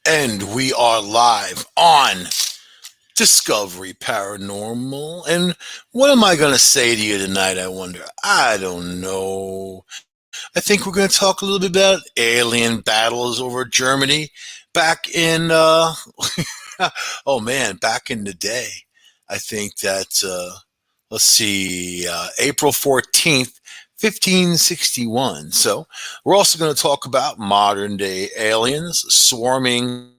And we are live on Discovery Paranormal. And what am I going to say to you tonight, I wonder? I don't know. I think we're going to talk a little bit about alien battles over Germany back in, oh man, back in the day. I think that, let's see, April 14th, 1561. So we're also going to talk about modern day aliens swarming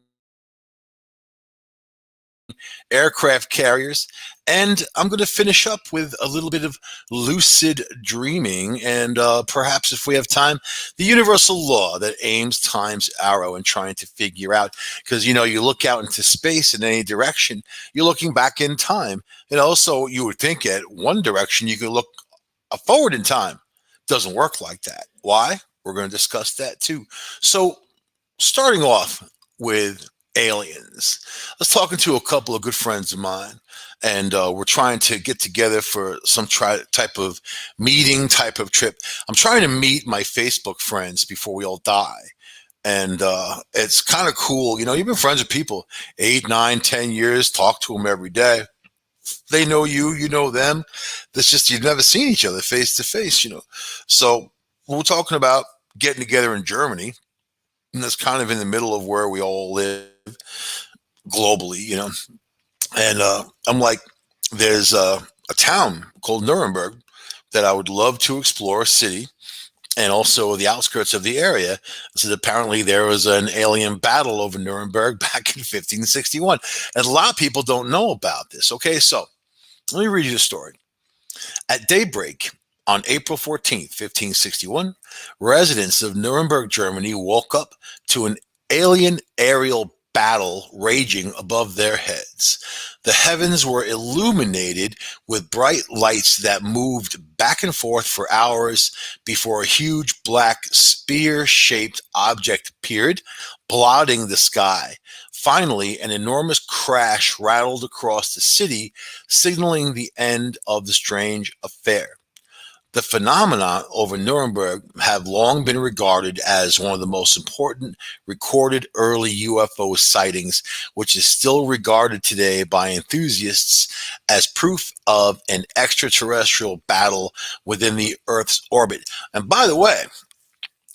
aircraft carriers. And I'm going to finish up with a little bit of lucid dreaming and perhaps, if we have time, the universal law that aims time's arrow and trying to figure out. Because, you look out into space in any direction, you're looking back in time. And also, you would think at one direction you could look forward in time. Doesn't work like that. Why? We're going to discuss that too. So, starting off with aliens. I was talking to a couple of good friends of mine, and we're trying to get together for some type of meeting, type of trip. I'm trying to meet my Facebook friends before we all die. And it's kind of cool. You've been friends with people 8, 9, 10 years, talk to them every day. They know you, you know them. It's just you've never seen each other face to face. So we're talking about getting together in Germany, and that's kind of in the middle of where we all live globally. And I'm like, there's a town called Nuremberg that I would love to explore, a city, and also the outskirts of the area. So apparently there was an alien battle over Nuremberg back in 1561. And a lot of people don't know about this. Okay, so let me read you the story. At daybreak on April 14th, 1561, residents of Nuremberg, Germany woke up to an alien aerial battle raging above their heads. The heavens were illuminated with bright lights that moved back and forth for hours before a huge black spear-shaped object appeared, blotting the sky. Finally, an enormous crash rattled across the city, signaling the end of the strange affair. The phenomena over Nuremberg have long been regarded as one of the most important recorded early UFO sightings, which is still regarded today by enthusiasts as proof of an extraterrestrial battle within the Earth's orbit. And by the way,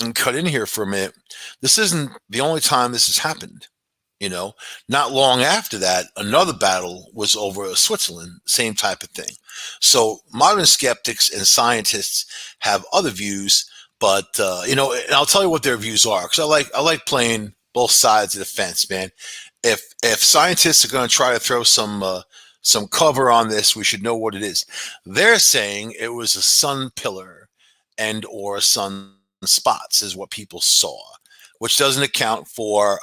and cut in here for a minute, this isn't the only time this has happened. Not long after that, another battle was over Switzerland, same type of thing. So modern skeptics and scientists have other views, but and I'll tell you what their views are, because I like playing both sides of the fence, man. If scientists are going to try to throw some cover on this, we should know what it is. They're saying it was a sun pillar and or sun spots is what people saw, which doesn't account for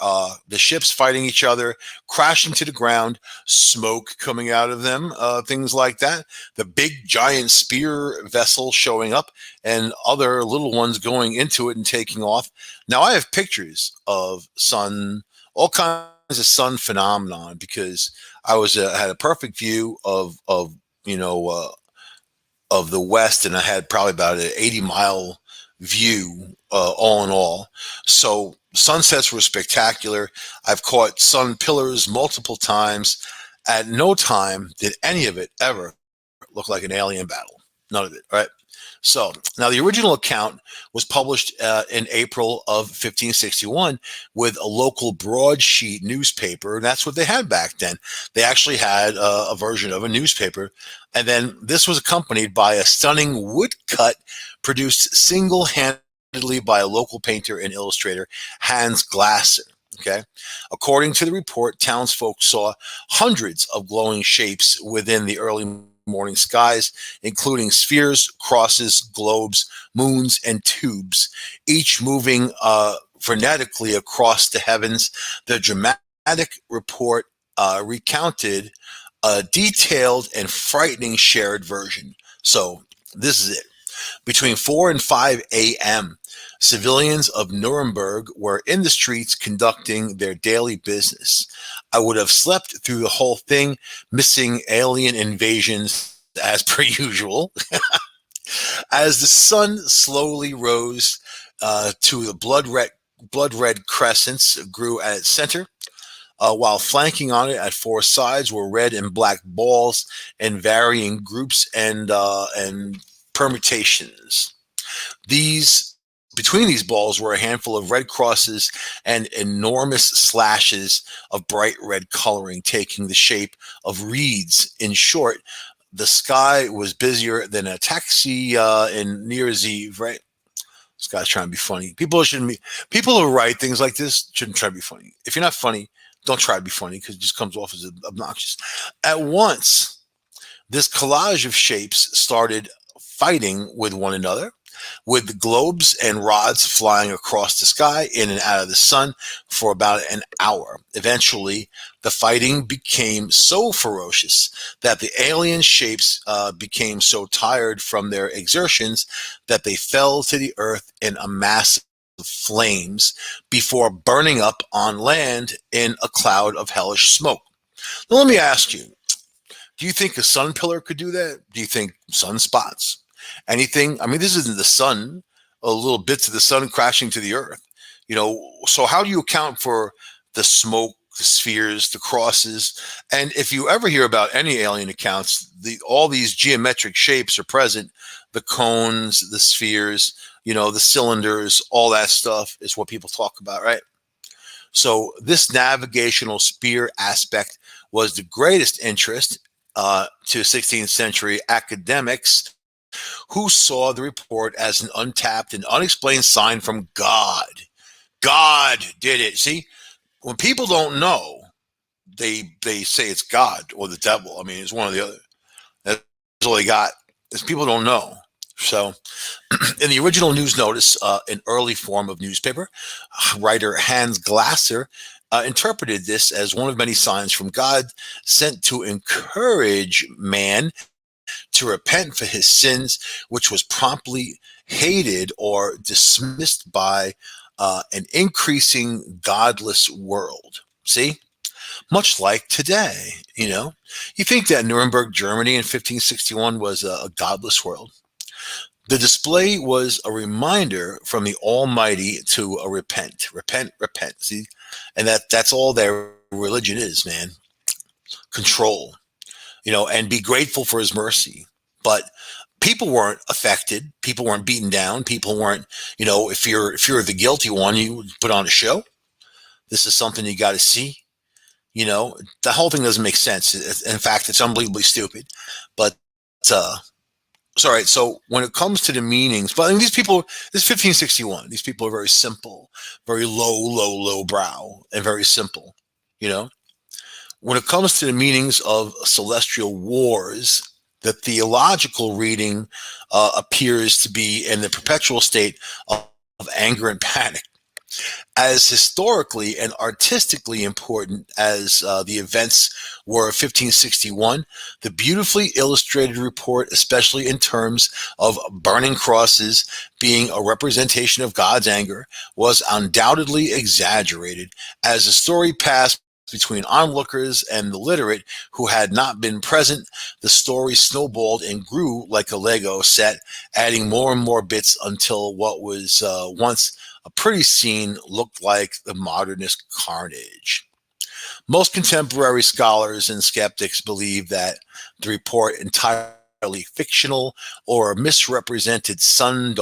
the ships fighting each other, crashing to the ground, smoke coming out of them, things like that. The big giant spear vessel showing up and other little ones going into it and taking off. Now, I have pictures of all kinds of sun phenomenon, because I had a perfect view of of the West, and I had probably about an 80-mile view, all in all. So sunsets were spectacular. I've caught sun pillars multiple times. At no time did any of it ever look like an alien battle. None of it, right? So now the original account was published in April of 1561 with a local broadsheet newspaper. And that's what they had back then. They actually had a version of a newspaper. And then this was accompanied by a stunning woodcut produced single-handedly by a local painter and illustrator, Hans Glasser. Okay. According to the report, townsfolk saw hundreds of glowing shapes within the early morning skies, including spheres, crosses, globes, moons, and tubes, each moving frenetically across the heavens. The dramatic report recounted a detailed and frightening shared version. So this is it. Between 4 and 5 a.m., civilians of Nuremberg were in the streets conducting their daily business. I would have slept through the whole thing, missing alien invasions as per usual. As the sun slowly rose to the blood red crescents grew at its center, while flanking on it at four sides were red and black balls in varying groups and permutations. These Between these balls were a handful of red crosses and enormous slashes of bright red coloring, taking the shape of reeds. In short, the sky was busier than a taxi in New Year's Eve, right? This guy's trying to be funny. People who write things like this shouldn't try to be funny. If you're not funny, don't try to be funny because it just comes off as obnoxious. At once, this collage of shapes started fighting with one another, with the globes and rods flying across the sky in and out of the sun for about an hour. Eventually, the fighting became so ferocious that the alien shapes became so tired from their exertions that they fell to the earth in a mass of flames before burning up on land in a cloud of hellish smoke. Now, let me ask you, do you think a sun pillar could do that? Do you think sunspots? Anything? I mean, this isn't the sun, a little bits of the sun crashing to the earth. So how do you account for the smoke, the spheres, the crosses? And if you ever hear about any alien accounts, all these geometric shapes are present. The cones, the spheres, the cylinders, all that stuff is what people talk about, right? So this navigational spear aspect was the greatest interest to 16th century academics who saw the report as an untapped and unexplained sign from God. God did it. See, when people don't know, they say it's God or the devil. I mean, it's one or the other. That's all they got. Is people don't know. So, in the original news notice, an early form of newspaper, writer Hans Glasser interpreted this as one of many signs from God sent to encourage man to repent for his sins, which was promptly hated or dismissed by an increasing godless world. See? Much like today, You think that Nuremberg, Germany in 1561 was a godless world? The display was a reminder from the Almighty to repent, repent, repent. See? And that's all their religion is, man. Control. And be grateful for his mercy. But people weren't affected. People weren't beaten down. People weren't, if you're the guilty one, you put on a show. This is something you got to see. The whole thing doesn't make sense. In fact, it's unbelievably stupid. But it's all right. So when it comes to the meanings, but I mean, these people, this is 1561. These people are very simple, very low brow, and very simple. When it comes to the meanings of celestial wars, the theological reading appears to be in the perpetual state of anger and panic. As historically and artistically important as the events were of 1561, the beautifully illustrated report, especially in terms of burning crosses being a representation of God's anger, was undoubtedly exaggerated. As the story passed between onlookers and the literate who had not been present, the story snowballed and grew like a Lego set, adding more and more bits until what was once a pretty scene looked like the modernist carnage. Most contemporary scholars and skeptics believe that the report entirely fictional or misrepresented sun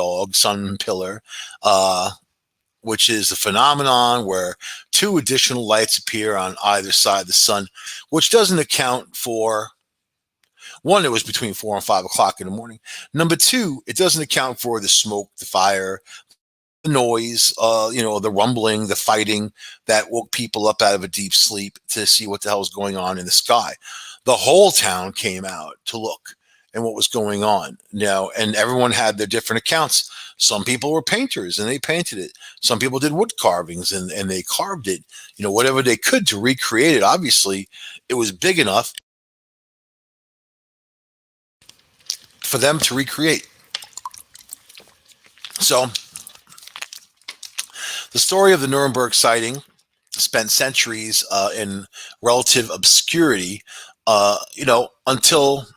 pillar, which is a phenomenon where two additional lights appear on either side of the sun, which doesn't account for one, it was between 4 and 5 o'clock in the morning. Number two, it doesn't account for the smoke, the fire, the noise, the rumbling, the fighting that woke people up out of a deep sleep to see what the hell was going on in the sky. The whole town came out to look and what was going on and everyone had their different accounts. Some people were painters and they painted it. Some people did wood carvings and they carved it, whatever they could to recreate it. Obviously, it was big enough for them to recreate. So the story of the Nuremberg sighting spent centuries in relative obscurity, until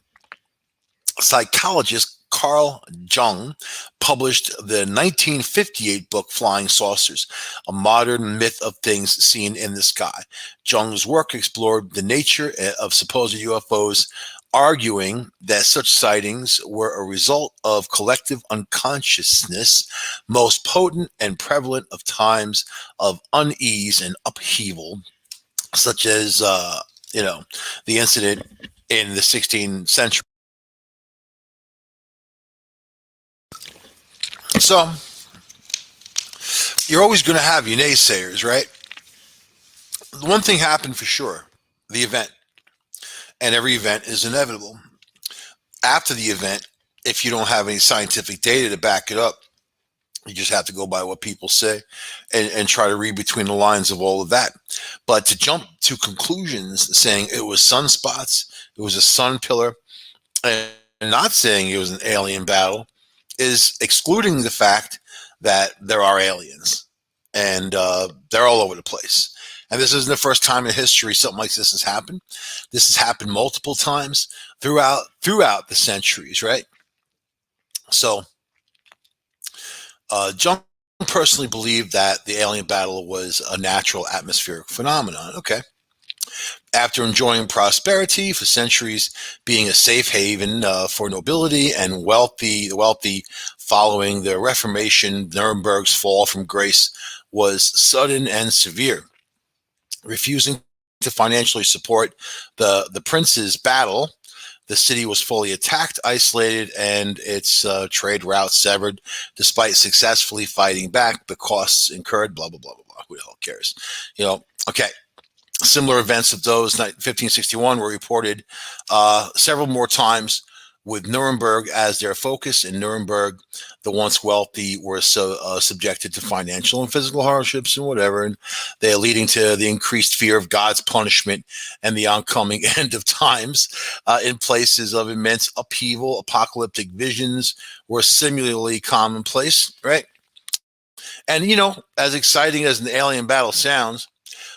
psychologists Carl Jung published the 1958 book Flying Saucers, a modern myth of things seen in the sky. Jung's work explored the nature of supposed UFOs, arguing that such sightings were a result of collective unconsciousness, most potent and prevalent of times of unease and upheaval, such as, the incident in the 16th century. So you're always going to have your naysayers, right? The one thing happened for sure: the event, and every event is inevitable. After the event, if you don't have any scientific data to back it up, you just have to go by what people say and try to read between the lines of all of that. But to jump to conclusions saying it was sunspots, it was a sun pillar, and not saying it was an alien battle is excluding the fact that there are aliens, and they're all over the place. And this isn't the first time in history something like this has happened. This has happened multiple times throughout the centuries, right? So, Jung personally believed that the alien battle was a natural atmospheric phenomenon. Okay. After enjoying prosperity for centuries, being a safe haven for nobility and the wealthy following the Reformation, Nuremberg's fall from grace was sudden and severe. Refusing to financially support the prince's battle, the city was fully attacked, isolated, and its trade routes severed. Despite successfully fighting back, the costs incurred. Blah blah blah blah blah. Who the hell cares? Okay. Similar events of those 1561 were reported several more times, with Nuremberg as their focus. In Nuremberg, the once wealthy were subjected to financial and physical hardships and whatever, and they are leading to the increased fear of God's punishment and the oncoming end of times. In places of immense upheaval, apocalyptic visions were similarly commonplace, right? And, as exciting as an alien battle sounds,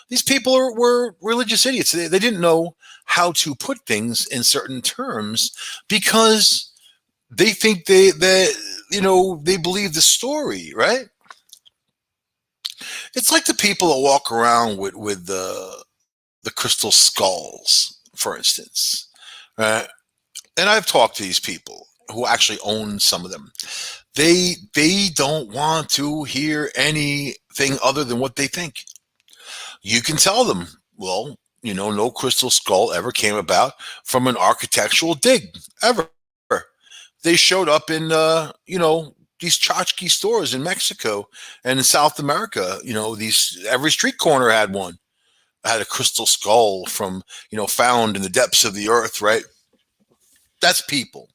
these people were religious idiots. They didn't know how to put things in certain terms because they think they believe the story, right? It's like the people that walk around with the crystal skulls, for instance, right? And I've talked to these people who actually own some of them. They don't want to hear anything other than what they think. You can tell them, well, no crystal skull ever came about from an architectural dig, ever. They showed up in, these tchotchke stores in Mexico and in South America. Every street corner had one, had a crystal skull from, found in the depths of the earth, right? That's people.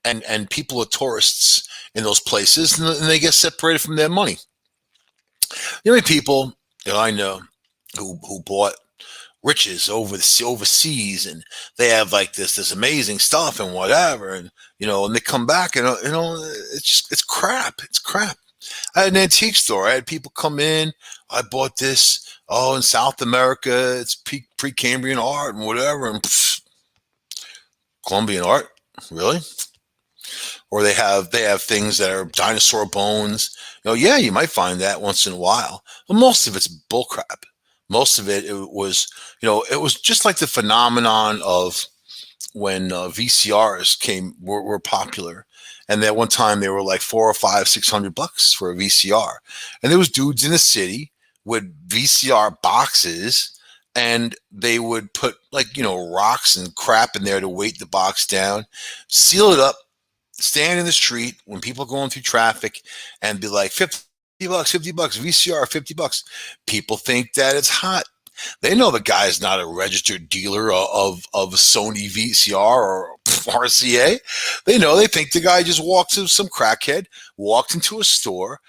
And people are tourists in those places, and they get separated from their money. The only people that I know who bought riches overseas, and they have like this amazing stuff and whatever, and and they come back and it's crap. I had an antique store. I had people come in. I bought this. Oh, in South America, it's Precambrian art and whatever, and Colombian art, really? Or they have things that are dinosaur bones. Yeah, you might find that once in a while, but most of it's bullcrap. Most of it was, it was just like the phenomenon of when VCRs were popular, and at one time they were like $400 or $500 for a VCR, and there was dudes in the city with VCR boxes, and they would put rocks and crap in there to weight the box down, seal it up, stand in the street when people are going through traffic, and be like $50, $50 VCR, $50. People think that it's hot. They know the guy is not a registered dealer of Sony VCR or RCA. They think the guy just some crackhead walked into a store,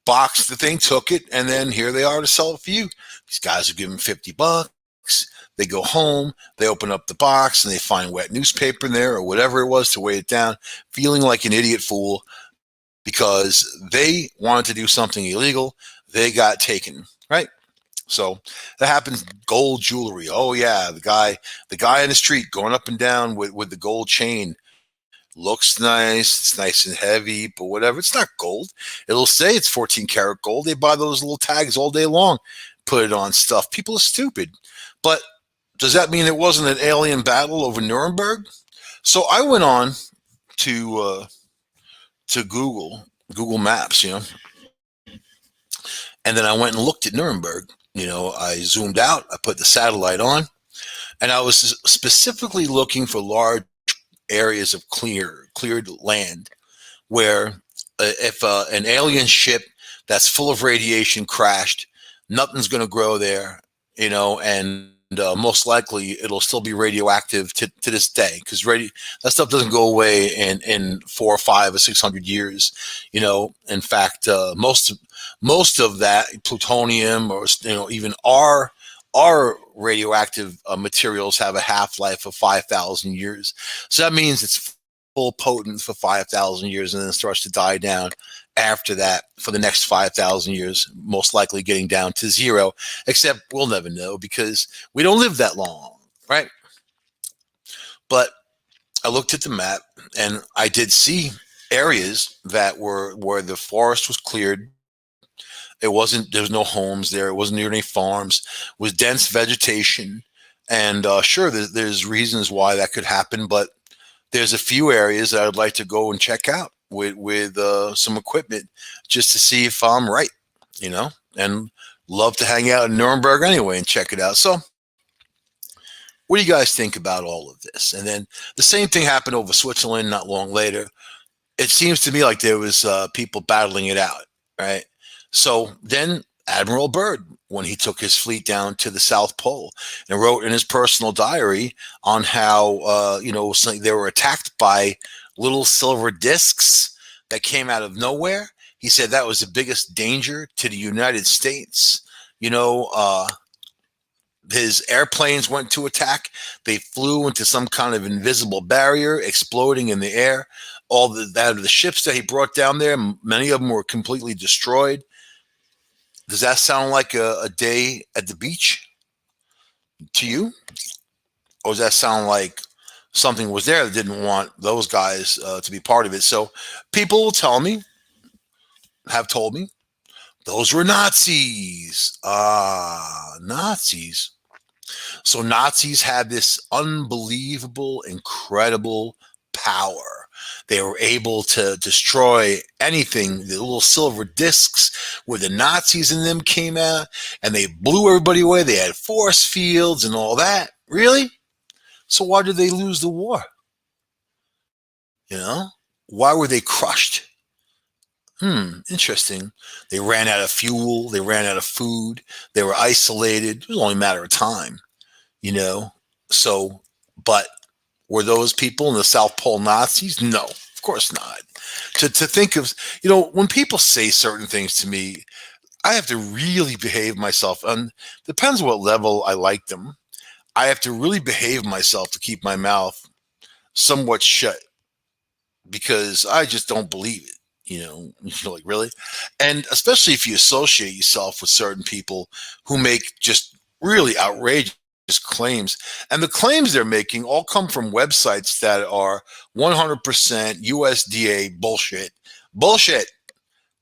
boxed the thing, took it, and then here they are to sell it for you. These guys are giving $50. They go home, they open up the box, and they find wet newspaper in there or whatever it was to weigh it down, feeling like an idiot fool because they wanted to do something illegal. They got taken, right? So that happens. Gold jewelry. Oh yeah, the guy in the street going up and down with the gold chain, Looks nice. It's nice and heavy, but whatever. It's not gold. It'll say it's 14 karat gold. They buy those little tags all day long, put it on stuff. People are stupid. But does that mean it wasn't an alien battle over Nuremberg? So I went on to Google Maps, and then I went and looked at Nuremberg. I zoomed out. I put the satellite on, and I was specifically looking for large areas of cleared land where if an alien ship that's full of radiation crashed, nothing's going to grow there, and most likely it'll still be radioactive to this day because that stuff doesn't go away in 4 or 5 or 600 years. In fact, most of that plutonium or even our radioactive materials have a half-life of 5,000 years. So that means it's full potent for 5,000 years and then it starts to die down after that for the next 5,000 years, most likely getting down to zero, except we'll never know because we don't live that long, right? But I looked at the map and I did see areas that were where the forest was cleared. There was no homes there. It wasn't near any farms. It was dense vegetation. And sure, there's reasons why that could happen, but there's a few areas that I'd like to go and check out with some equipment just to see if I'm right, and love to hang out in Nuremberg anyway and check it out. So what do you guys think about all of this? And then the same thing happened over Switzerland not long later. It seems to me like there was people battling it out, right? So then Admiral Byrd, when he took his fleet down to the South Pole and wrote in his personal diary on how, they were attacked by little silver discs that came out of nowhere. He said that was the biggest danger to the United States. His airplanes went to attack. They flew into some kind of invisible barrier, exploding in the air. All the ships that he brought down there, many of them were completely destroyed. Does that sound like a day at the beach to you? Or does that sound like something was there that didn't want those guys to be part of it? So people will have told me, those were Nazis. Nazis. So Nazis had this unbelievable, incredible power. They were able to destroy anything. The little silver discs where the Nazis in them came out, and they blew everybody away. They had force fields and all that. Really? So why did they lose the war? Why were they crushed? Interesting. They ran out of fuel. They ran out of food. They were isolated. It was only a matter of time, So, but were those people in the South Pole Nazis? No, of course not. To think of, when people say certain things to me, I have to really behave myself. And depends what level I like them. I have to really behave myself to keep my mouth somewhat shut because I just don't believe it. Like, really? And especially if you associate yourself with certain people who make just really outrageous claims. And the claims they're making all come from websites that are 100% USDA bullshit. Bullshit.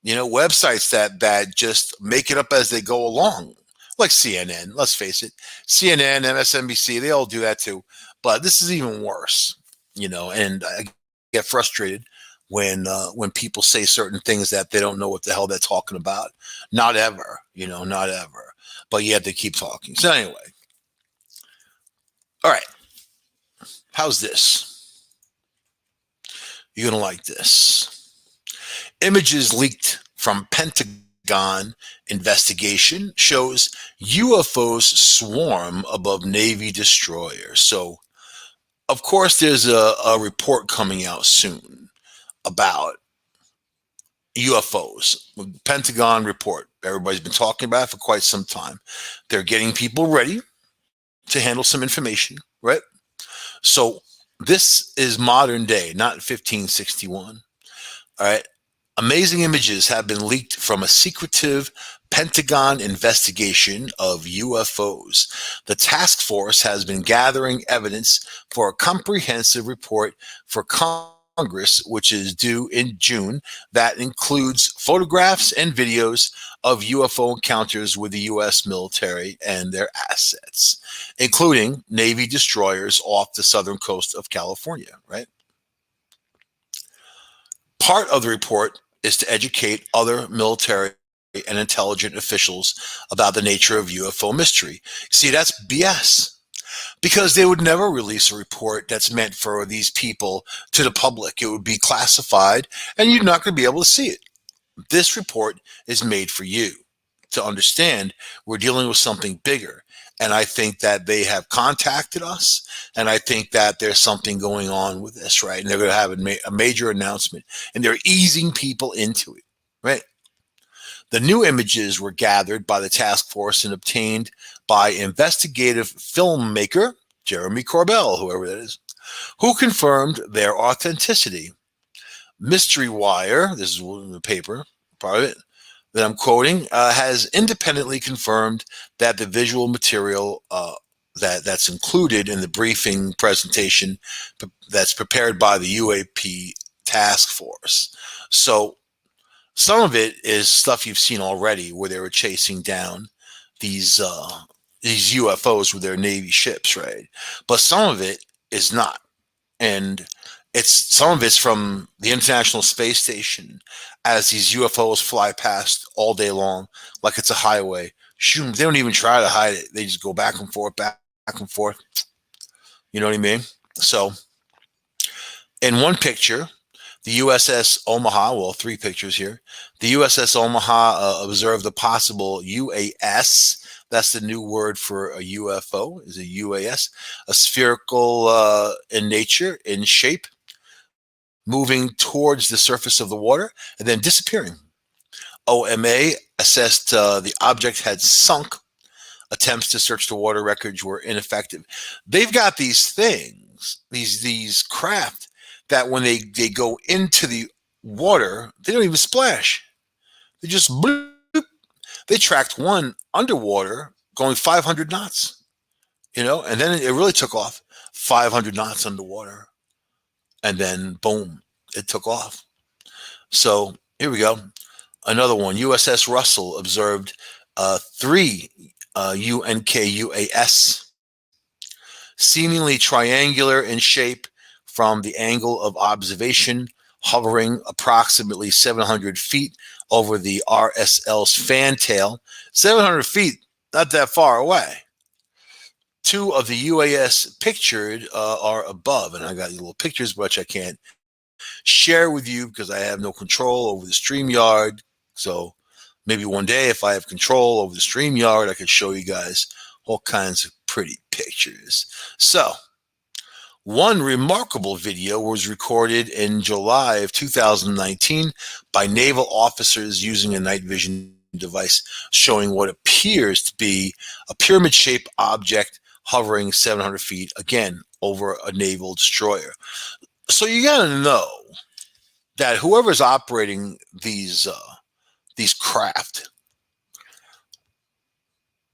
Websites that just make it up as they go along. Like CNN, let's face it. CNN, MSNBC, they all do that too. But this is even worse, and I get frustrated when people say certain things that they don't know what the hell they're talking about. Not ever, not ever. But yet they keep talking. So anyway, all right. How's this? You're going to like this. Images leaked from Pentagon investigation shows UFOs swarm above Navy destroyers. So, of course, there's a report coming out soon about UFOs. Pentagon report. Everybody's been talking about it for quite some time. They're getting people ready to handle some information, right? So this is modern day, not 1561. All right. Amazing images have been leaked from a secretive Pentagon investigation of UFOs. The task force has been gathering evidence for a comprehensive report for Congress Congress, which is due in June, that includes photographs and videos of UFO encounters with the U.S. military and their assets, including Navy destroyers off the southern coast of California, right? Part of the report is to educate other military and intelligent officials about the nature of UFO mystery. See, that's BS, because they would never release a report that's meant for these people to the public. It would be classified and you're not going to be able to see it. This report is made for you to understand we're dealing with something bigger. And I think that they have contacted us, and I think that there's something going on with this, right? And they're going to have a major announcement, and they're easing people into it, right? The new images were gathered by the task force and obtained by investigative filmmaker Jeremy Corbell, whoever that is, who confirmed their authenticity. Mystery Wire, this is the paper, part of it, that I'm quoting, has independently confirmed that the visual material that's included in the briefing presentation that's prepared by the UAP task force. So some of it is stuff you've seen already, where they were chasing down these UFOs with their Navy ships, right? But some of it is not, and some of it's from the International Space Station, as these UFOs fly past all day long like it's a highway. Shoot, they don't even try to hide it; they just go back and forth, back and forth. You know what I mean? So, in one picture, the USS Omaha, well, three pictures here. The USS Omaha observed a possible UAS. That's the new word for a UFO, is a UAS, a spherical in nature, in shape, moving towards the surface of the water and then disappearing. OMA assessed the object had sunk. Attempts to search the water records were ineffective. They've got these things, these craft, that when they go into the water, they don't even splash. They just bloop. They tracked one underwater going 500 knots, and then it really took off 500 knots underwater. And then boom, it took off. So here we go. Another one, USS Russell observed 3 UNKUAS, seemingly triangular in shape from the angle of observation, hovering approximately 700 feet over the RSL's fantail. 700 feet, not that far away. 2 of the UAS pictured are above, and I got little pictures which I can't share with you because I have no control over the StreamYard. So maybe one day, if I have control over the StreamYard, I could show you guys all kinds of pretty pictures. So one remarkable video was recorded in July of 2019 by naval officers using a night vision device showing what appears to be a pyramid-shaped object hovering 700 feet, again, over a naval destroyer. So you got to know that whoever's operating these craft,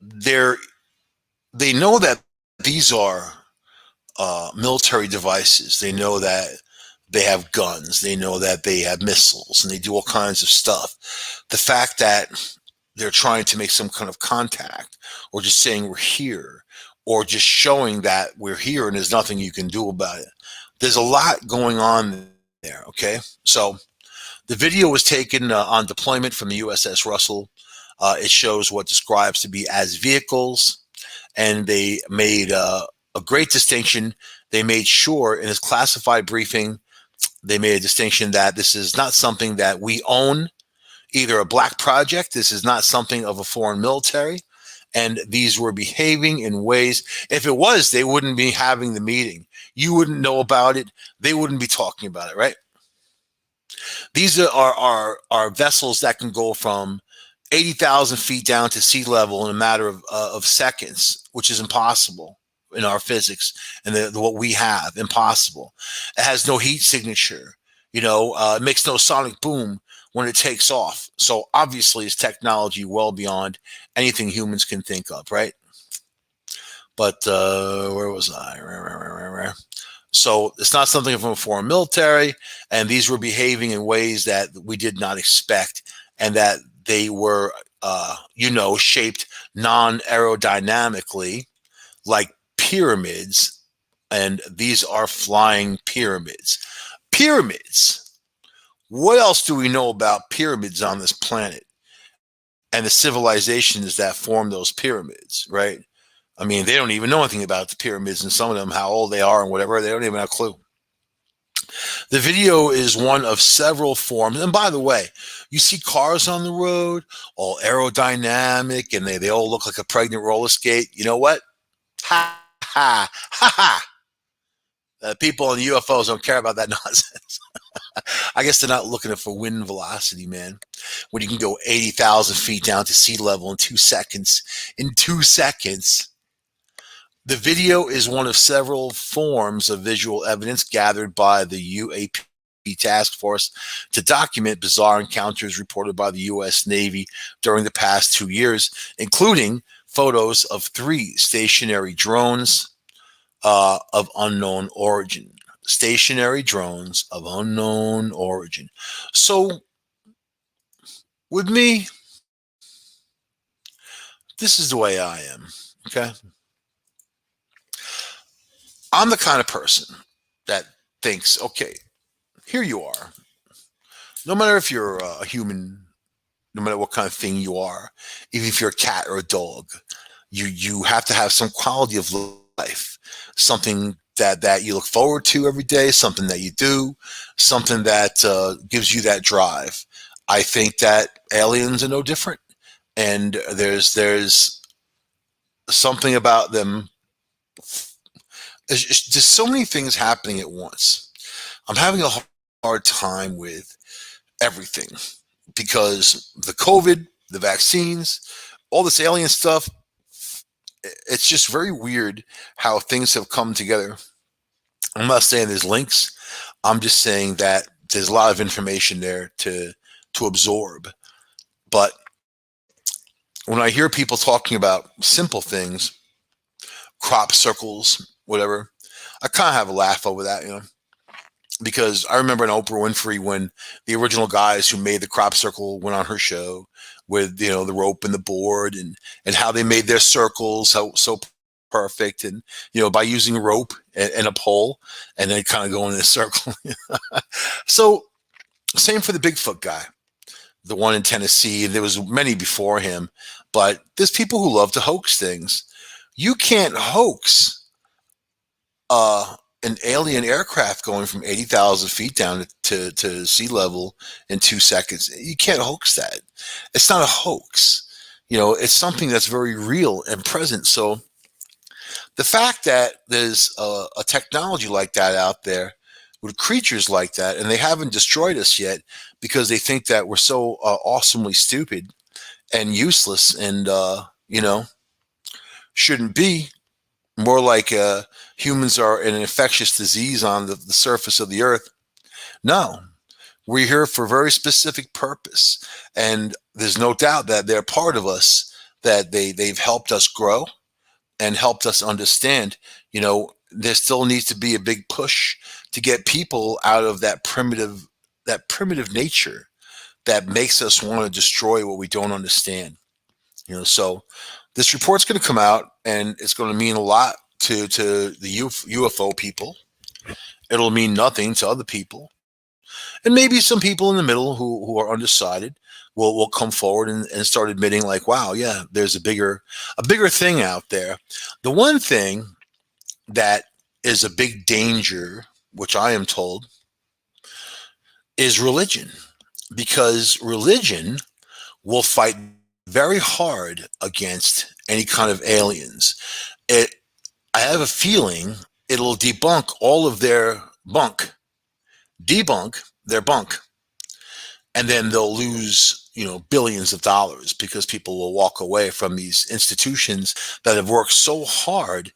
they know that these are military devices. They know that they have guns. They know that they have missiles, and they do all kinds of stuff. The fact that they're trying to make some kind of contact, or just saying we're here, or just showing that we're here and there's nothing you can do about it. There's a lot going on there, okay? So the video was taken on deployment from the USS Russell. It shows what describes to be as vehicles, and they made a great distinction. They made sure in this classified briefing, they made a distinction that this is not something that we own, either a black project. This is not something of a foreign military. And these were behaving in ways, if it was, they wouldn't be having the meeting. You wouldn't know about it. They wouldn't be talking about it, right? These are vessels that can go from 80,000 feet down to sea level in a matter of seconds, which is impossible in our physics and what we have, impossible. It has no heat signature, it makes no sonic boom when it takes off. So obviously it's technology well beyond anything humans can think of, right? But where was I? So it's not something from a foreign military, and these were behaving in ways that we did not expect, and that they were, shaped non-aerodynamically like pyramids, and these are flying pyramids. Pyramids. What else do we know about pyramids on this planet and the civilizations that form those pyramids, right? I mean, they don't even know anything about the pyramids, and some of them, how old they are and whatever, they don't even have a clue. The video is one of several forms. And by the way, you see cars on the road, all aerodynamic, and they all look like a pregnant roller skate. You know what? Ha ha ha ha. People in UFOs don't care about that nonsense. I guess they're not looking for wind velocity, man. When you can go 80,000 feet down to sea level in 2 seconds. In 2 seconds. The video is one of several forms of visual evidence gathered by the UAP task force to document bizarre encounters reported by the U.S. Navy during the past 2 years, including photos of 3 stationary drones of unknown origin. Stationary drones of unknown origin. So, with me, this is the way I am. Okay. I'm the kind of person that thinks, okay, here you are. No matter if you're a human, no matter what kind of thing you are, even if you're a cat or a dog, you have to have some quality of life, something that you look forward to every day, something that you do, something that gives you that drive. I think that aliens are no different, and there's something about them. There's so many things happening at once. I'm having a hard time with everything because the COVID, the vaccines, all this alien stuff, it's just very weird how things have come together. I'm not saying there's links. I'm just saying that there's a lot of information there to absorb. But when I hear people talking about simple things, crop circles, whatever, I kind of have a laugh over that, because I remember in Oprah Winfrey when the original guys who made the crop circle went on her show with the rope and the board and how they made their circles so perfect, and by using rope and a pole and then kind of going in a circle. So same for the Bigfoot guy, the one in Tennessee. There was many before him, but there's people who love to hoax things. You can't hoax an alien aircraft going from 80,000 feet down to sea level in 2 seconds. You can't hoax that. It's not a hoax. It's something that's very real and present. So the fact that there's a technology like that out there with creatures like that, and they haven't destroyed us yet because they think that we're so awesomely stupid and useless and, shouldn't be. More like humans are an infectious disease on the surface of the earth. No, we're here for a very specific purpose. And there's no doubt that they're part of us, that they've helped us grow and helped us understand. There still needs to be a big push to get people out of that primitive nature that makes us want to destroy what we don't understand. So this report's going to come out, and it's going to mean a lot to the UFO people. It'll mean nothing to other people, and maybe some people in the middle who are undecided will come forward and start admitting, like, wow, yeah, there's a bigger thing out there. The one thing that is a big danger, which I am told, is religion, because religion will fight very hard against any kind of aliens. I have a feeling it'll debunk all of their bunk, debunk their bunk, and then they'll lose, billions of dollars because people will walk away from these institutions that have worked so hard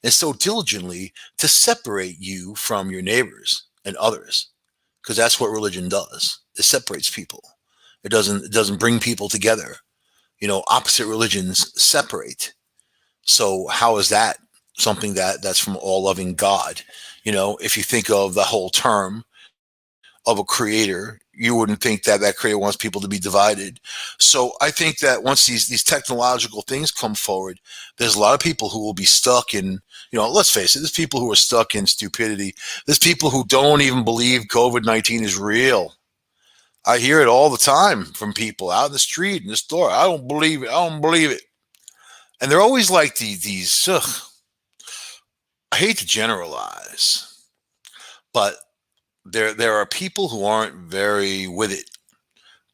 and so diligently to separate you from your neighbors and others, because that's what religion does. It separates people. It doesn't bring people together. Opposite religions separate. So how is that something that's from all loving God? If you think of the whole term of a creator, you wouldn't think that that creator wants people to be divided. So I think that once these technological things come forward, there's a lot of people who will be stuck in, let's face it, there's people who are stuck in stupidity. There's people who don't even believe COVID-19 is real. I hear it all the time from people out in the street, in the store. I don't believe it. I don't believe it. And they're always like these I hate to generalize, but there are people who aren't very with it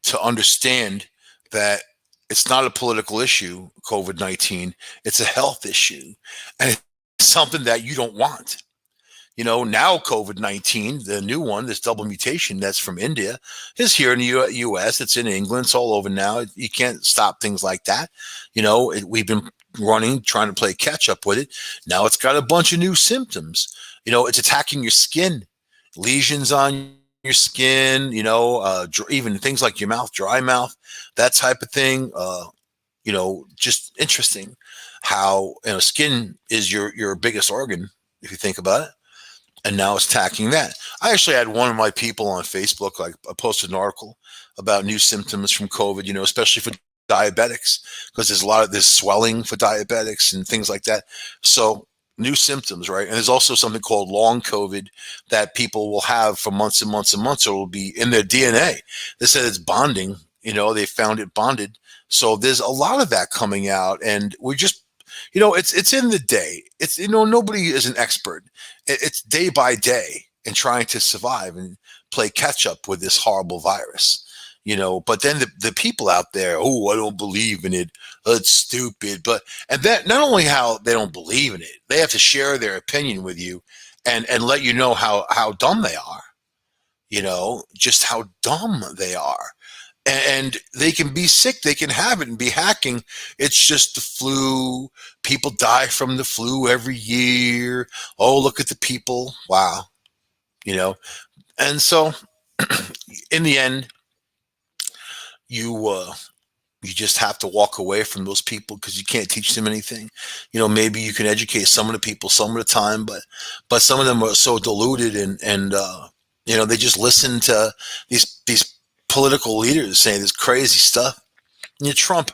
to understand that it's not a political issue, COVID-19. It's a health issue. And it's something that you don't want. Now COVID-19, the new one, this double mutation that's from India, is here in the U.S. It's in England. It's all over now. You can't stop things like that. We've been running, trying to play catch up with it. Now it's got a bunch of new symptoms. It's attacking your skin, lesions on your skin, even things like your mouth, dry mouth, that type of thing. Just interesting how skin is your biggest organ if you think about it, and now it's attacking that. I actually had one of my people on Facebook, like I posted an article about new symptoms from COVID, especially for diabetics, because there's a lot of this swelling for diabetics and things like that. So new symptoms, right? And there's also something called long COVID that people will have for months and months and months, or it will be in their DNA. They said it's bonding, they found it bonded. So there's a lot of that coming out, and we just, it's in the day. It's, nobody is an expert. It's day by day and trying to survive and play catch up with this horrible virus. But then the people out there, oh, I don't believe in it. It's stupid. And that not only how they don't believe in it, they have to share their opinion with you and let you know how dumb they are, just how dumb they are. And they can be sick. They can have it and be hacking. It's just the flu. People die from the flu every year. Oh, look at the people. Wow. And so in the end, you just have to walk away from those people because you can't teach them anything. Maybe you can educate some of the people some of the time, but some of them are so deluded and they just listen to these political leaders saying this crazy stuff. Trump,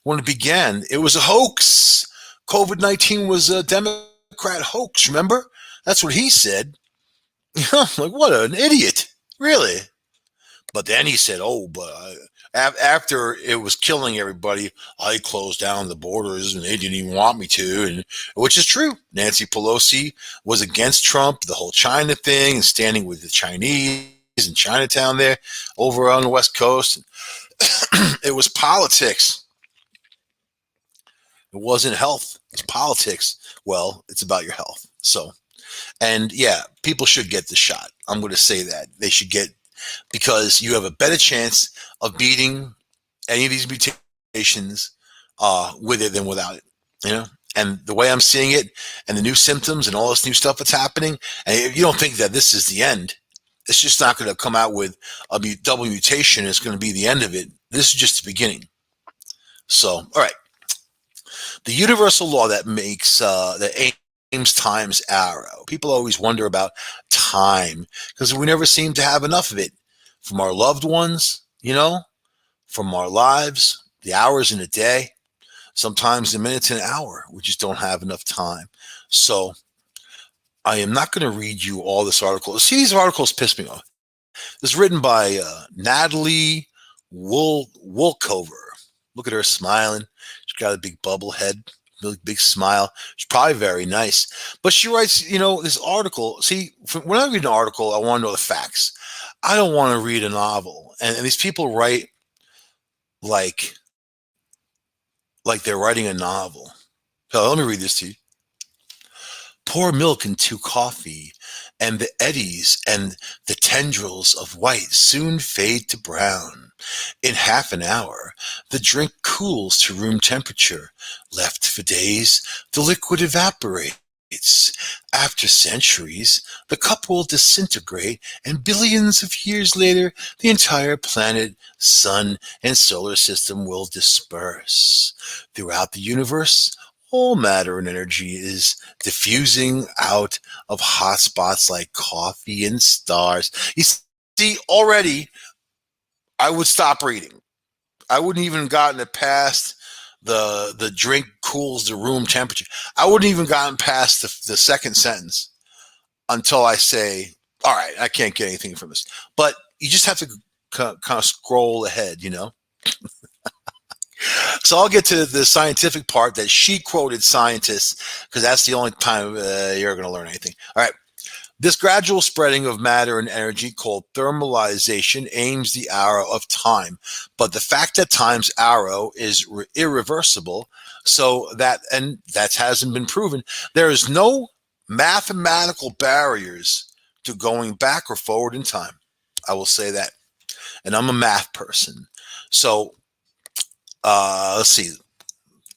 when it began, it was a hoax. COVID-19 was a Democrat hoax. Remember? That's what he said. Like, what an idiot. Really? But then he said, oh, but after it was killing everybody, I closed down the borders and they didn't even want me to, and which is true. Nancy Pelosi was against Trump, the whole China thing, and standing with the Chinese in Chinatown there over on the West Coast. It was politics. It wasn't health. It's politics. Well, it's about your health. So, and yeah, people should get the shot. I'm going to say that. They should get, because you have a better chance of beating any of these mutations with it than without it. And the way I'm seeing it and the new symptoms and all this new stuff that's happening, and if you don't think that this is the end, it's just not going to come out with a double mutation. It's going to be the end of it. This is just the beginning. So, all right. The universal law that makes, that aims time's arrow. People always wonder about time because we never seem to have enough of it from our loved ones, from our lives, the hours in a day, sometimes the minutes in an hour. We just don't have enough time. So I am not going to read you all this article. See, these articles piss me off. It's written by Natalie Wolkover. Look at her smiling. She's got a big bubble head, really big smile. She's probably very nice. But she writes, this article. See, when I read an article, I want to know the facts. I don't want to read a novel. And these people write like they're writing a novel. So let me read this to you. Pour milk into coffee, and the eddies and the tendrils of white soon fade to brown. In half an hour, the drink cools to room temperature. Left for days, the liquid evaporates. After centuries, the cup will disintegrate, and billions of years later, the entire planet, sun, and solar system will disperse. Throughout the universe, all matter and energy is diffusing out of hot spots like coffee and stars. You see, already I would stop reading. I wouldn't even gotten it past the drink cools the room temperature. I wouldn't even gotten past the second sentence until I say, all right, I can't get anything from this. But you just have to kind of scroll ahead, you know? So I'll get to the scientific part that she quoted scientists because that's the only time you're going to learn anything. All right. This gradual spreading of matter and energy called thermalization aims the arrow of time. But the fact that time's arrow is irreversible, so that hasn't been proven, there is no mathematical barriers to going back or forward in time. I will say that. And I'm a math person. So let's see.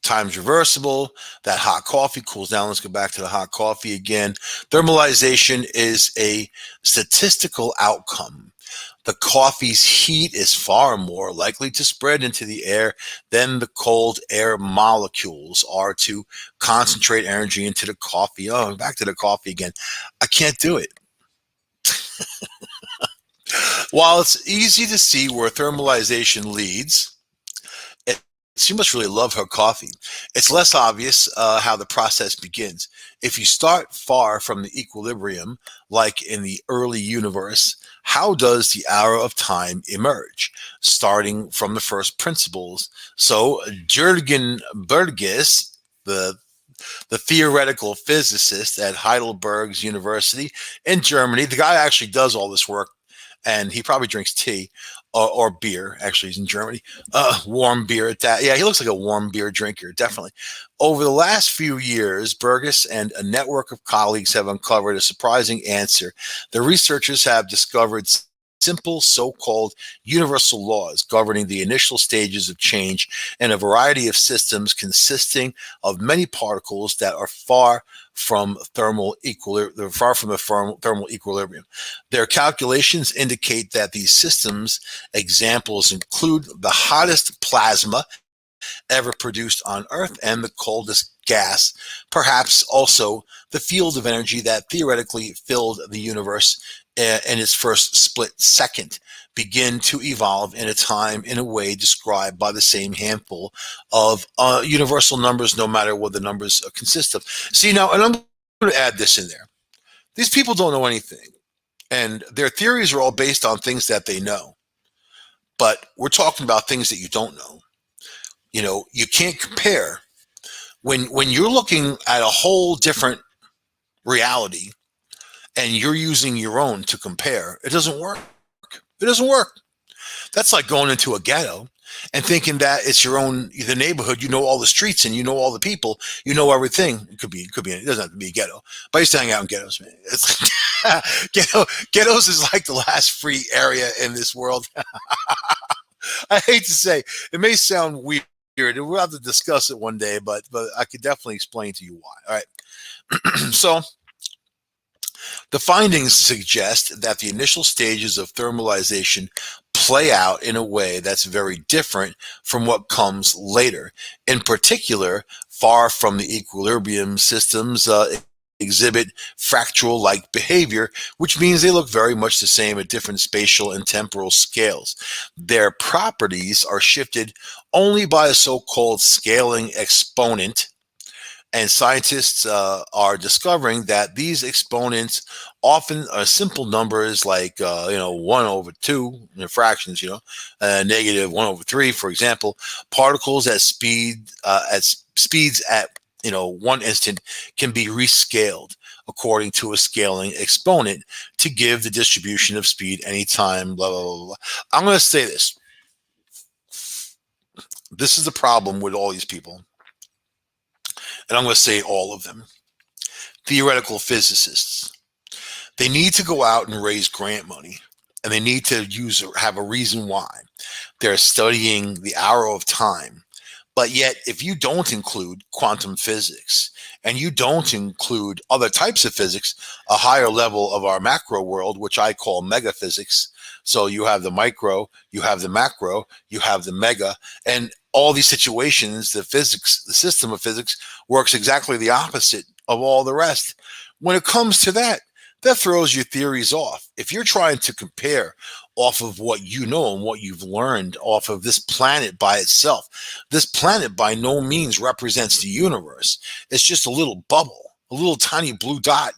Time's reversible. That hot coffee cools down. Let's go back to the hot coffee again. Thermalization is a statistical outcome. The coffee's heat is far more likely to spread into the air than the cold air molecules are to concentrate energy into the coffee. Oh, back to the coffee again. I can't do it. While it's easy to see where thermalization leads, she must really love her coffee. It's less obvious how the process begins. If you start far from the equilibrium, like in the early universe, how does the arrow of time emerge? Starting from the first principles. So Jürgen Burgess, the theoretical physicist at Heidelberg's University in Germany, the guy actually does all this work, and he probably drinks tea or beer. Actually, he's in Germany. Warm beer at that. Yeah, he looks like a warm beer drinker, definitely. Over the last few years, Burgess and a network of colleagues have uncovered a surprising answer. The researchers have discovered simple so-called universal laws governing the initial stages of change in a variety of systems consisting of many particles that are far from the thermal equilibrium. Their calculations indicate that these systems examples include the hottest plasma ever produced on Earth and the coldest gas, perhaps also the field of energy that theoretically filled the universe in its first split second, begin to evolve in a time in a way described by the same handful of universal numbers, no matter what the numbers consist of. See, now, and I'm going to add this in there. These people don't know anything, and their theories are all based on things that they know. But we're talking about things that you don't know. You know, you can't compare. When you're looking at a whole different reality and you're using your own to compare, it doesn't work. It doesn't work. That's like going into a ghetto and thinking that it's your own, the neighborhood, you know all the streets and you know all the people, you know everything. It doesn't have to be a ghetto. But I used to hang out in ghettos, man. It's ghettos is like the last free area in this world. I hate to say, it may sound weird. We'll have to discuss it one day, but I could definitely explain to you why. All right. So the findings suggest that the initial stages of thermalization play out in a way that's very different from what comes later. In particular, far from the equilibrium systems exhibit fractal-like behavior, which means they look very much the same at different spatial and temporal scales. Their properties are shifted only by a so-called scaling exponent, and scientists are discovering that these exponents often are simple numbers like 1 over 2 fractions, negative 1 over 3, for example. Particles at speeds at 1 instant can be rescaled according to a scaling exponent to give the distribution of speed anytime, blah, blah, blah, blah. I'm going to say this. This is the problem with all these people. And I'm going to say all of them. Theoretical physicists. They need to go out and raise grant money. And they need to have a reason why. They're studying the arrow of time. But yet, if you don't include quantum physics and you don't include other types of physics, a higher level of our macro world, which I call megaphysics, So you have the micro, you have the macro, you have the mega, and all these situations, the system of physics works exactly the opposite of all the rest. When it comes to that, that throws your theories off. If you're trying to compare off of what you know and what you've learned off of this planet by itself, this planet by no means represents the universe. It's just a little bubble, a little tiny blue dot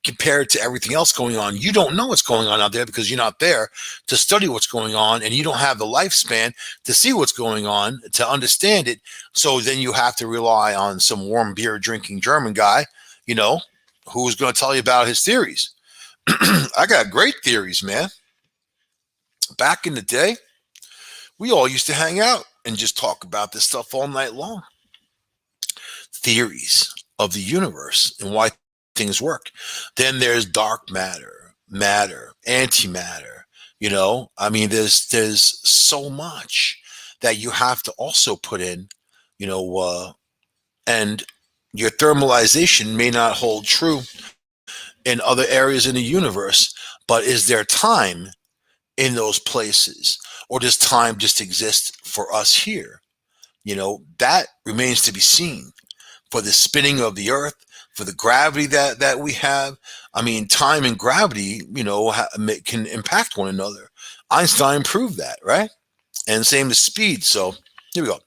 compared to everything else going on. You don't know what's going on out there because you're not there to study what's going on, and you don't have the lifespan to see what's going on, to understand it. So then you have to rely on some warm beer drinking German guy, you know, who's going to tell you about his theories. I got great theories, man. Back in the day, we all used to hang out and just talk about this stuff all night long. Theories of the universe and why things work. Then there's dark matter, matter, antimatter. I mean, there's so much that you have to also put in, and your thermalization may not hold true in other areas in the universe, but is there time in those places, or does time just exist for us here? That remains to be seen. For the spinning of the earth, for the gravity that we have. I mean, time and gravity, can impact one another. Einstein proved that, right? And same as speed. So here we go.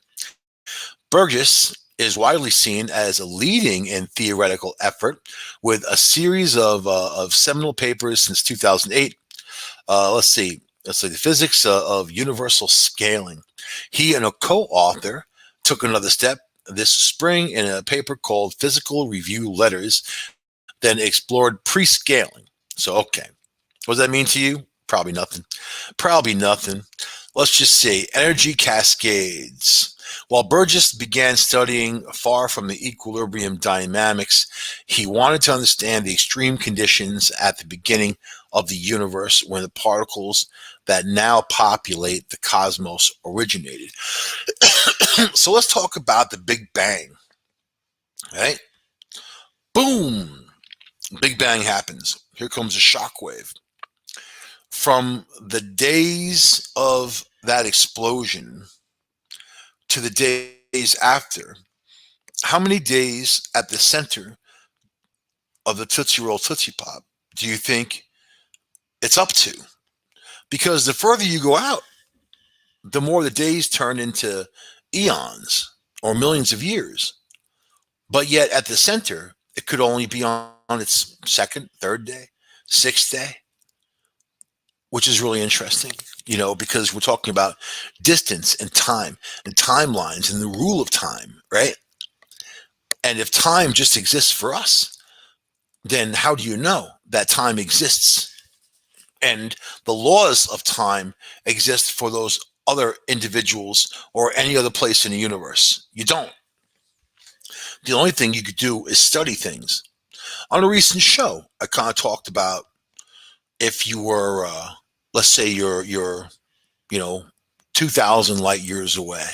Burgess is widely seen as a leading in theoretical effort with a series of seminal papers since 2008. Let's see. The physics of universal scaling. He and a co-author took another step this spring in a paper called Physical Review Letters, then explored pre-scaling. So, okay. What does that mean to you? Probably nothing. Probably nothing. Let's just say energy cascades. While Burgess began studying far from the equilibrium dynamics, he wanted to understand the extreme conditions at the beginning of the universe when the particles that now populate the cosmos originated. So let's talk about the Big Bang. Right? Boom! Big Bang happens. Here comes a shockwave. From the days of that explosion to the days after, how many days at the center of the Tootsie Roll Tootsie Pop do you think it's up to? Because the further you go out, the more the days turn into eons or millions of years. But yet at the center, it could only be on its second, third day, sixth day, which is really interesting, because we're talking about distance and time and timelines and the rule of time, right? And if time just exists for us, then how do you know that time exists? And the laws of time exist for those other individuals or any other place in the universe. You don't. The only thing you could do is study things. On a recent show, I kind of talked about if you were, let's say you're 2,000 light years away,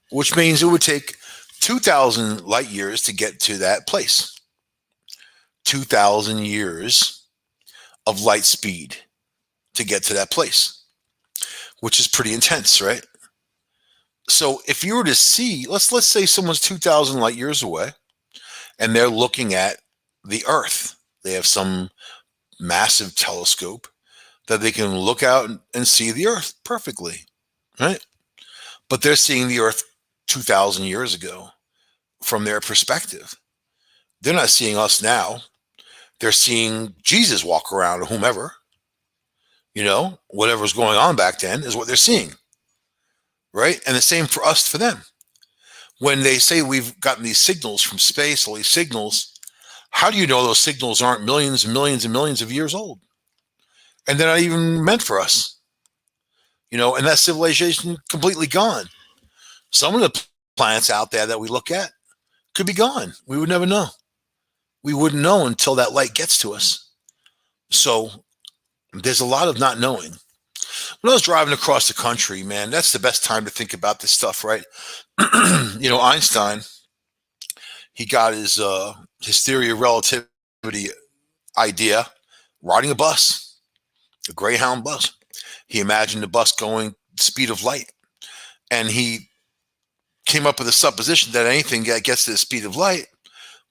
which means it would take 2,000 light years to get to that place. 2,000 years of light speed to get to that place, which is pretty intense, right? So if you were to see, let's say someone's 2,000 light years away and they're looking at the Earth. They have some massive telescope that they can look out and see the Earth perfectly, right? But they're seeing the Earth 2,000 years ago from their perspective. They're not seeing us now. They're seeing Jesus walk around or whomever. Whatever's going on back then is what they're seeing, right? And the same for us, for them. When they say we've gotten these signals from space, all these signals, how do you know those signals aren't millions and millions and millions of years old? And they're not even meant for us, and that civilization completely gone. Some of the planets out there that we look at could be gone. We would never know. We wouldn't know until that light gets to us. So there's a lot of not knowing. When I was driving across the country, man, that's the best time to think about this stuff, right? Einstein, he got his theory of relativity idea riding a bus, a Greyhound bus. He imagined the bus going the speed of light, and he came up with a supposition that anything that gets to the speed of light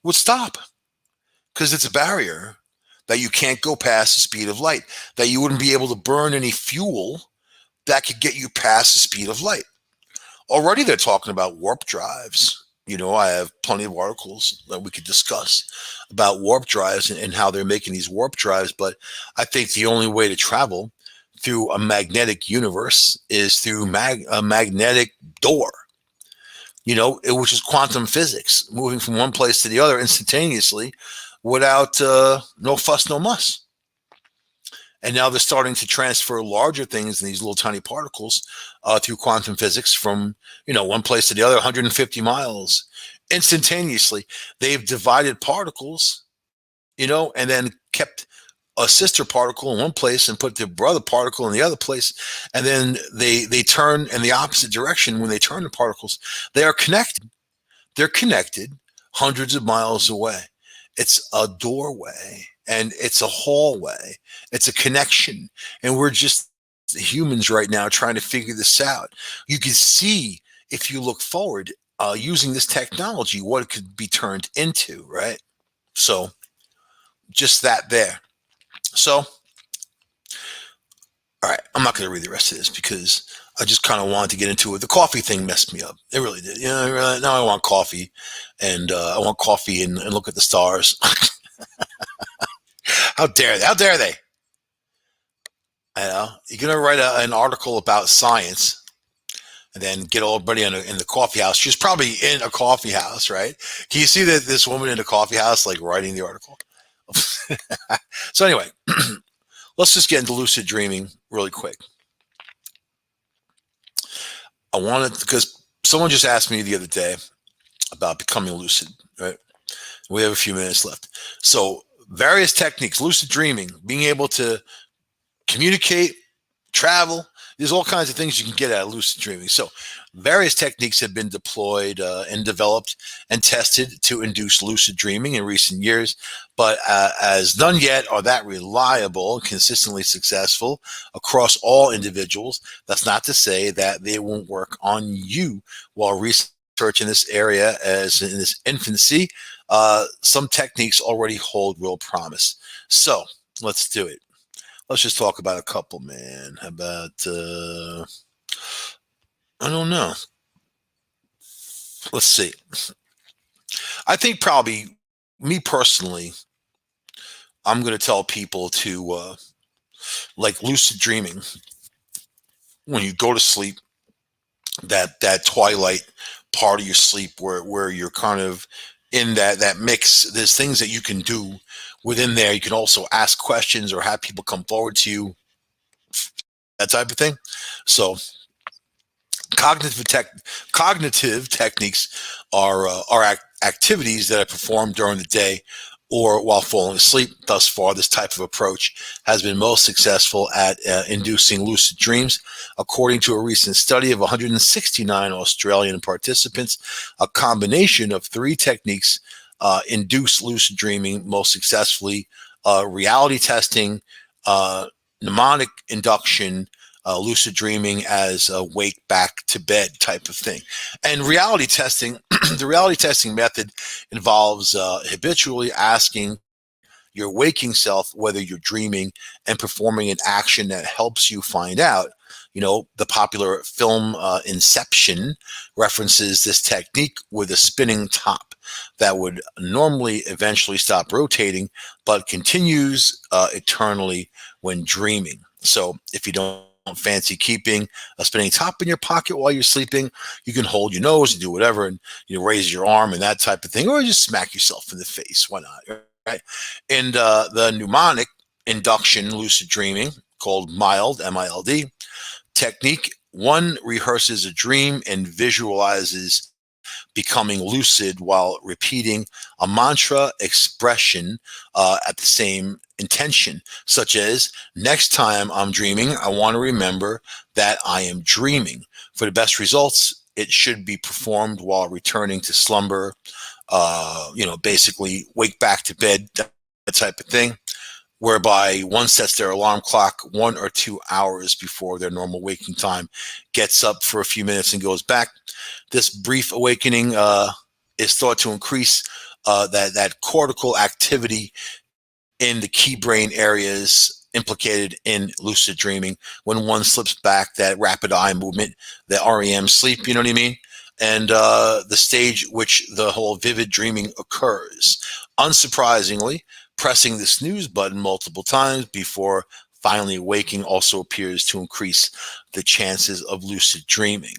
would stop because it's a barrier that you can't go past the speed of light, that you wouldn't be able to burn any fuel that could get you past the speed of light. Already they're talking about warp drives. I have plenty of articles that we could discuss about warp drives and how they're making these warp drives. But I think the only way to travel through a magnetic universe is through a magnetic door, which is quantum physics, moving from one place to the other instantaneously without no fuss, no muss. And now they're starting to transfer larger things in these little tiny particles through quantum physics from, one place to the other, 150 miles instantaneously. They've divided particles, and then kept a sister particle in one place and put the brother particle in the other place. And then they turn in the opposite direction when they turn the particles. They are connected. They're connected hundreds of miles away. It's a doorway and it's a hallway. It's a connection. And we're just humans right now trying to figure this out. You can see, if you look forward, using this technology, what it could be turned into, right? So just that there. So, all right, I'm not going to read the rest of this because I just kind of wanted to get into it. The coffee thing messed me up. It really did. Now I want coffee, and I want coffee and look at the stars. How dare they? How dare they? You're going to write an article about science and then get everybody in the coffee house. She's probably in a coffee house, right? Can you see that this woman in the coffee house, like, writing the article? So anyway, let's just get into lucid dreaming really quick. I wanted, because someone just asked me the other day about becoming lucid, right? We have a few minutes left. So various techniques, lucid dreaming, being able to communicate, travel. There's all kinds of things you can get out of lucid dreaming. So various techniques have been deployed and developed and tested to induce lucid dreaming in recent years, but as none yet are that reliable and consistently successful across all individuals. That's not to say that they won't work on you. While research in this area is in its infancy, some techniques already hold real promise. So let's do it. Let's just talk about a couple, man. How about, I don't know. Let's see. I think probably, me personally, I'm going to tell people to, like lucid dreaming, when you go to sleep, that twilight part of your sleep where you're kind of in that mix. There's things that you can do within there. You can also ask questions or have people come forward to you, that type of thing. So cognitive techniques are activities that are performed during the day or while falling asleep. Thus far, this type of approach has been most successful at inducing lucid dreams. According to a recent study of 169 Australian participants, a combination of three techniques induce lucid dreaming most successfully: reality testing, mnemonic induction, lucid dreaming as a wake back to bed type of thing. And reality testing, the reality testing method involves habitually asking your waking self whether you're dreaming and performing an action that helps you find out. The popular film Inception references this technique with a spinning top that would normally eventually stop rotating, but continues eternally when dreaming. So if you don't fancy keeping a spinning top in your pocket while you're sleeping, you can hold your nose and do whatever, and raise your arm and that type of thing, or just smack yourself in the face. Why not? Right? And the mnemonic induction lucid dreaming, called MILD, M-I-L-D technique, one rehearses a dream and visualizes becoming lucid while repeating a mantra expression at the same intention, such as, next time I'm dreaming, I want to remember that I am dreaming. For the best results, it should be performed while returning to slumber, basically wake back to bed, that type of thing. whereby one sets their alarm clock 1 or 2 hours before their normal waking time, gets up for a few minutes and goes back. This brief awakening is thought to increase that cortical activity in the key brain areas implicated in lucid dreaming when one slips back, that rapid eye movement, the REM sleep, you know what I mean? And the stage which the whole vivid dreaming occurs. Unsurprisingly, pressing the snooze button multiple times before finally waking also appears to increase the chances of lucid dreaming.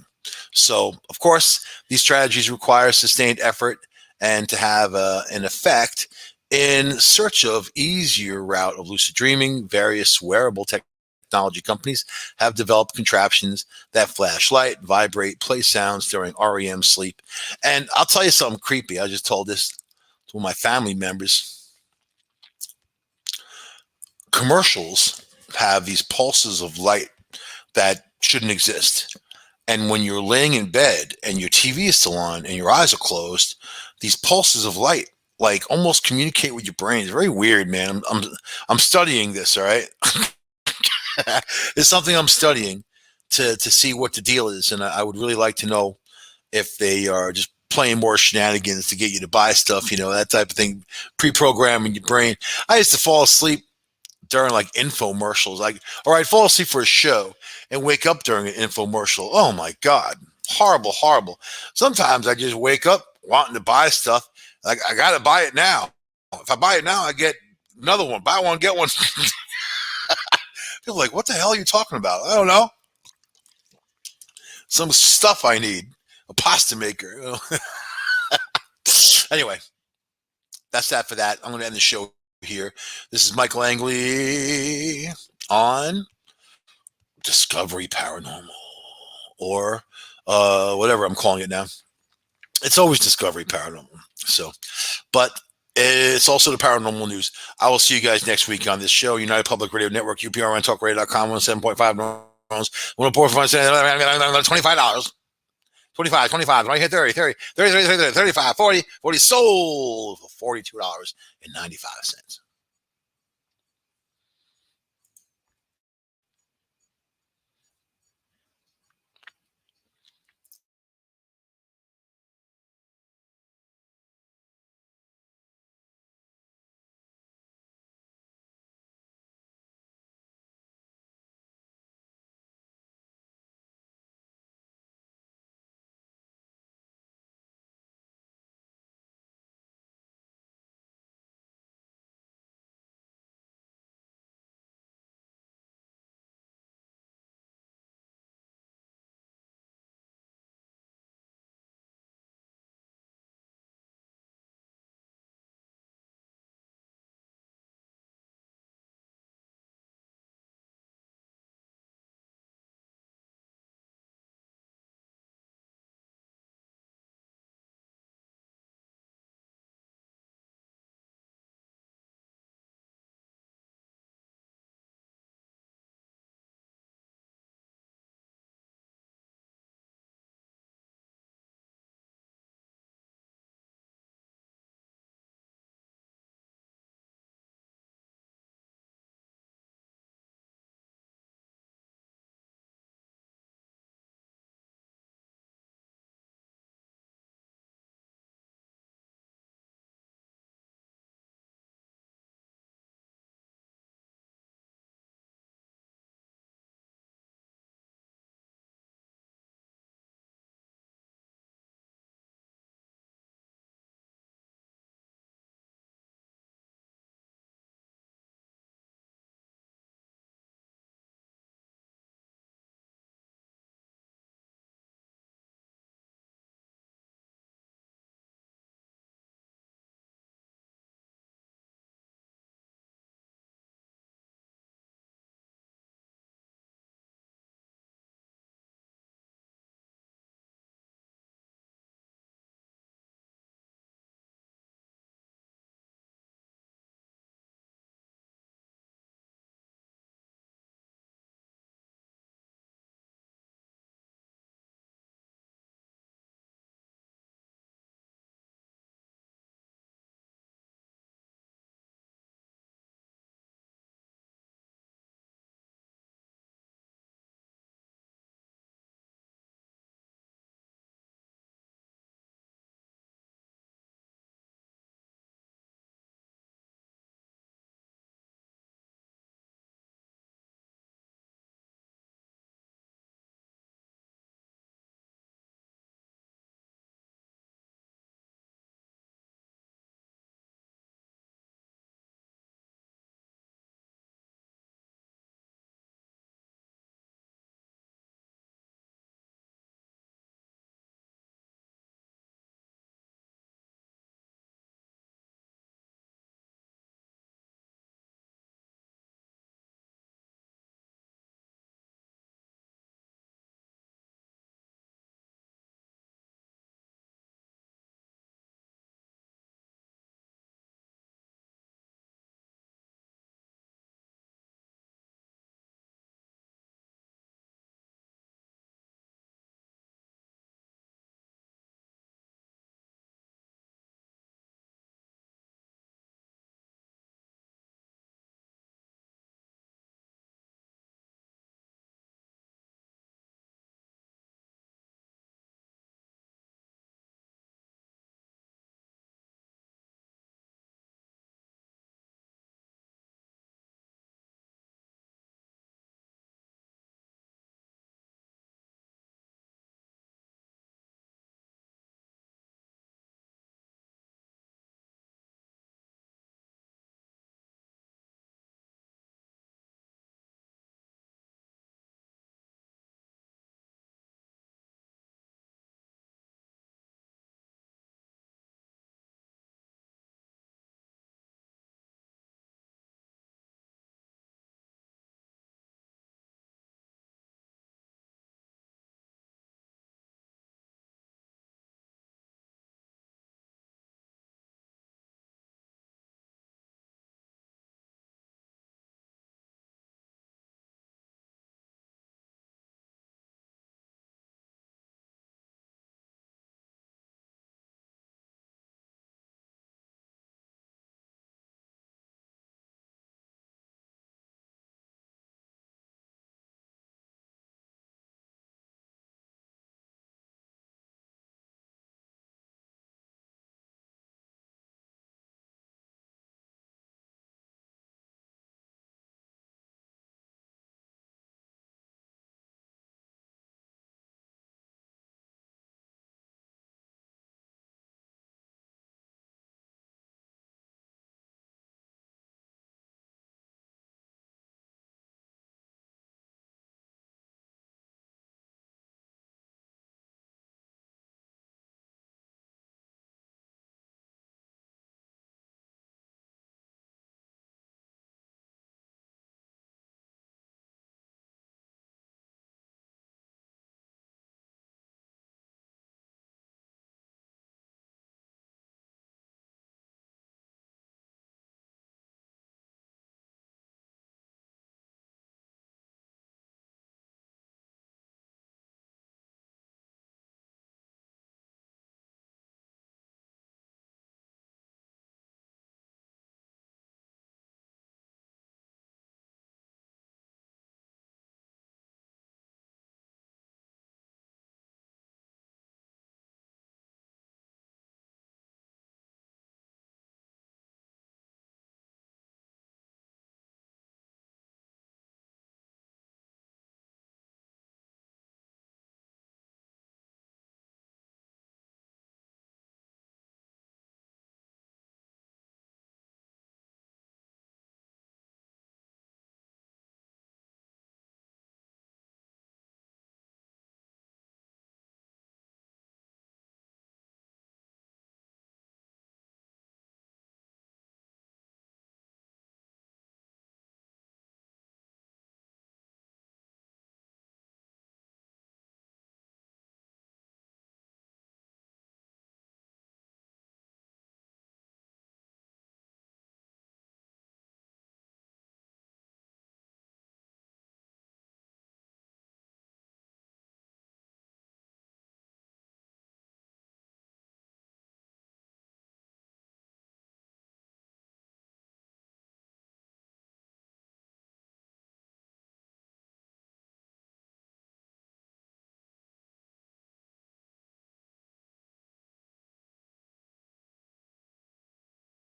So, of course, these strategies require sustained effort and to have an effect. In search of easier route of lucid dreaming, various wearable technology companies have developed contraptions that flash light, vibrate, play sounds during REM sleep. And I'll tell you something creepy. I just told this to my family members. Commercials have these pulses of light that shouldn't exist. And when you're laying in bed and your TV is still on and your eyes are closed, these pulses of light like almost communicate with your brain. It's very weird, man. I'm studying this, all right? It's something I'm studying to see what the deal is. And I would really like to know if they are just playing more shenanigans to get you to buy stuff, that type of thing, pre-programming your brain. I used to fall asleep during like infomercials. Or I'd fall asleep for a show and wake up during an infomercial. Oh my God. Horrible, horrible. Sometimes I just wake up wanting to buy stuff. Like, I got to buy it now. If I buy it now, I get another one. Buy one, get one. People are like, what the hell are you talking about? I don't know. Some stuff I need. A pasta maker. Anyway, that's that for that. I'm going to end the show here. This is Michael Angley on Discovery Paranormal, or whatever I'm calling it now. It's always Discovery Paranormal. So, but it's also the paranormal news. I will see you guys next week on this show. United Public Radio Network, UPRN Talkradio.com, 107.5 neurons, 104.5, $25. 25, right here, 30, 30, 30, 30, 30, 35, 40, 40, sold for $42.95.